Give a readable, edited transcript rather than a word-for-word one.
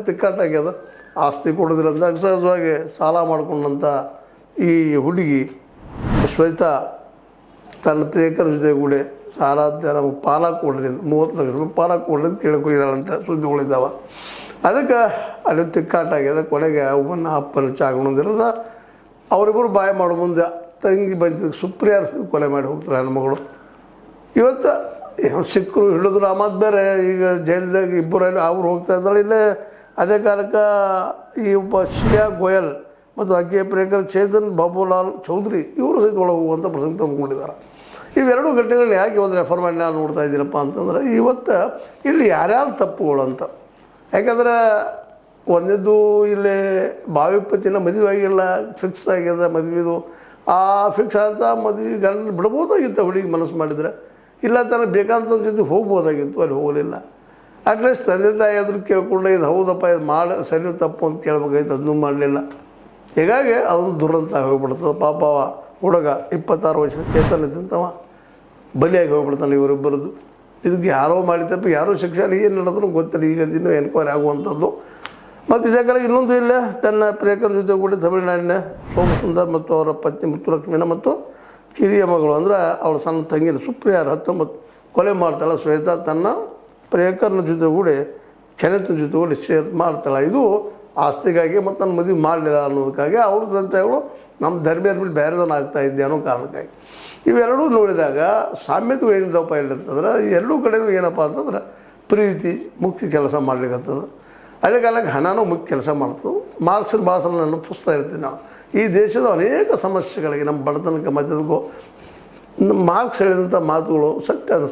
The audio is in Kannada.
ತಿಕ್ಕಾಟಾಗ್ಯದ. ಆಸ್ತಿ ಕೊಡೋದಿಲ್ಲ ಅಂತ ಸಹಜವಾಗಿ ಸಾಲ ಮಾಡಿಕೊಂಡಂಥ ಈ ಹುಡುಗಿ ಶ್ವೇತಾ ತನ್ನ ಪ್ರಿಯಕರ ಜೊತೆಗೂಡಿ ಸಾಲಾದ್ಯ ನಮಗೆ ಪಾಲ ಕೊಡ್ರಿ ಅಂತ 30 ಲಕ್ಷ ರೂಪಾಯಿ ಪಾಲ ಕೊಡ್ರಿ ಅಂತ ಕೇಳ್ಕೊಗಿದ್ದಾಳಂತ ಸುದ್ದಿಗಳಿದ್ದಾವೆ. ಅದಕ್ಕೆ ಅಲ್ಲಿ ತಿಕ್ಕಾಟಾಗ್ಯದ. ಕೊನೆಗೆ ಅವನ್ನ ಅಪ್ಪನ ಚಾಗುಣದಿರದ ಅವರಿಬ್ಬರು ಬಾಯಿ ಮಾಡೋ ಮುಂದೆ ತಂಗಿ ಬಂದ ಸುಪ್ರಿಯ ಕೊಲೆ ಮಾಡಿ ಹೋಗ್ತಾರೆ ಹೆಣ್ಮಗಳು. ಇವತ್ತು ಸಿಕ್ಕರು ಹಿಡಿದ್ರು ಆಮದು ಬೇರೆ. ಈಗ ಜೈಲ್ದಾಗ ಇಬ್ಬರಲ್ಲಿ ಅವ್ರು ಹೋಗ್ತಾ ಇದ್ದಾಳೆ. ಇಲ್ಲೇ ಅದೇ ಕಾಲಕ್ಕೆ ಈ ಒಬ್ಬ ಶ್ರೇಯಾ ಗೋಯಲ್ ಮತ್ತು ಆಕೆಯ ಪ್ರಿಯಕರ ಚೇತನ್ ಬಾಬುಲಾಲ್ ಚೌಧರಿ ಇವರು ಸಹಿತ ಒಳಗೆ ಹೋಗುವಂಥ ಪ್ರಸಂಗ ತಂದುಕೊಂಡಿದ್ದಾರೆ. ಇವೆರಡು ಘಟನೆಗಳನ್ನ ಯಾಕೆ ಒಂದು ರೆಫರ್ ಮಾಡಿ ನಾನು ನೋಡ್ತಾ ಇದ್ದೀನಪ್ಪ ಅಂತಂದ್ರೆ ಇವತ್ತು ಇಲ್ಲಿ ಯಾರ್ಯಾರು ತಪ್ಪುಗಳು ಅಂತ. ಯಾಕಂದ್ರೆ ಒಂದದ್ದು ಇಲ್ಲಿ ಭಾವಿಪತಿನ ಮದುವೆ ಆಗಿಲ್ಲ, ಫಿಕ್ಸ್ ಆಗ್ಯದ ಮದುವೆದು. ಆ ಫಿಕ್ಸ್ ಆದ ಮದುವೆ ಗಂಡ ಬಿಡ್ಬೋದಾಗಿತ್ತು ಹುಡುಗಿ ಮನಸ್ಸು ಮಾಡಿದರೆ. ಇಲ್ಲ ತನಗೆ ಬೇಕಂತ ಜೊತೆ ಹೋಗ್ಬೋದಾಗಿತ್ತು, ಅಲ್ಲಿ ಹೋಗಲಿಲ್ಲ. ಅಟ್ಲೀಸ್ಟ್ ತಂದೆ ತಾಯಿ ಆದರೂ ಕೇಳ್ಕೊಂಡೆ ಇದು ಹೌದಪ್ಪ ಇದು ಮಾಡಿ ಸರಿ ತಪ್ಪು ಅಂತ ಕೇಳ್ಬೇಕಾಯ್ತು, ಅದನ್ನೂ ಮಾಡಲಿಲ್ಲ. ಹೀಗಾಗಿ ಅದನ್ನು ದುರಂತ ಹೋಗ್ಬಿಡ್ತದೆ. ಪಾಪ ಹುಡುಗ 26 ವರ್ಷ ಚೇತನ ಇದ್ದಂತವ ಬಲಿಯಾಗಿ ಹೋಗ್ಬಿಡ್ತಾನೆ ಇವರಿಬ್ಬರದ್ದು. ಇದಕ್ಕೆ ಯಾರೋ ಮಾಡಿದ್ದಪ್ಪ, ಯಾರೋ ಶಿಕ್ಷೆ ಏನು ನಡೆದ್ರು ಗೊತ್ತಿಲ್ಲ. ಈಗ ಇನ್ನೂ ಎನ್ಕ್ವೈರಿ ಆಗುವಂಥದ್ದು. ಮತ್ತು ಇದೇ ಕಾಲ ಇನ್ನೊಂದು ಇಲ್ಲೇ ತನ್ನ ಪ್ರಿಯಕರ ಜೊತೆ ಕೂಡ ತಮಿಳುನಾಡಿನ ಸೋಮಸುಂದರ್ ಮತ್ತು ಅವರ ಪತ್ನಿ ಮುತ್ತುಲಕ್ಷ್ಮಿನ ಮತ್ತು ಹಿರಿಯ ಮಗಳು ಅಂದರೆ ಅವಳ ಸಣ್ಣ ತಂಗಿನ ಸುಪ್ರಿಯ 19 ಕೊಲೆ ಮಾಡ್ತಾಳೆ. ಶ್ವೇತಾ ತನ್ನ ಪ್ರಿಯಕರನ ಜೊತೆಗೂಡಿ ಕೆನೆತನ ಜೊತೆಗೂಡಿ ಶೇರ್ ಮಾಡ್ತಾಳೆ. ಇದು ಆಸ್ತಿಗಾಗಿ ಮತ್ತು ನನ್ನ ಮದುವೆ ಮಾಡಲಿಲ್ಲ ಅನ್ನೋದಕ್ಕಾಗಿ ಅವ್ರ ತಂತೆಗಳು ನಮ್ಮ ಧರ್ಮೀಯರ ಮೇಲೆ ಬೇರೆದನ್ನು ಆಗ್ತಾ ಇದ್ದೆ ಅನ್ನೋ ಕಾರಣಕ್ಕಾಗಿ. ಇವೆರಡೂ ನೋಡಿದಾಗ ಸಾಮ್ಯತೆಗಳು ಏನಿದ್ದಾವಪ್ಪ ಹೇಳಿರ್ತಂದ್ರೆ ಎರಡೂ ಕಡೆಯೂ ಏನಪ್ಪ ಅಂತಂದ್ರೆ ಪ್ರೀತಿ ಮುಖ್ಯ ಕೆಲಸ ಮಾಡ್ಲಿಕ್ಕತ್ತದ. ಅದೇ ಕಾಲಕ್ಕೆ ಹಣನೂ ಮುಖ್ಯ ಕೆಲಸ ಮಾಡ್ತದೆ. ಮಾರ್ಕ್ಸಿನ ಭಾಳ ಸಲ ನಾನು ಪುಸ್ತಕ ಇರ್ತೀನಿ ನಾವು. ಈ ದೇಶದ ಅನೇಕ ಸಮಸ್ಯೆಗಳಿಗೆ ನಮ್ಮ ಬಡತನಕ್ಕೆ ಮಧ್ಯದಕ್ಕೂ ಮಾರ್ಕ್ಸ್ ಹೇಳಿದಂಥ ಮಾತುಗಳು ಸತ್ಯ ಅನಿಸ್ತದೆ.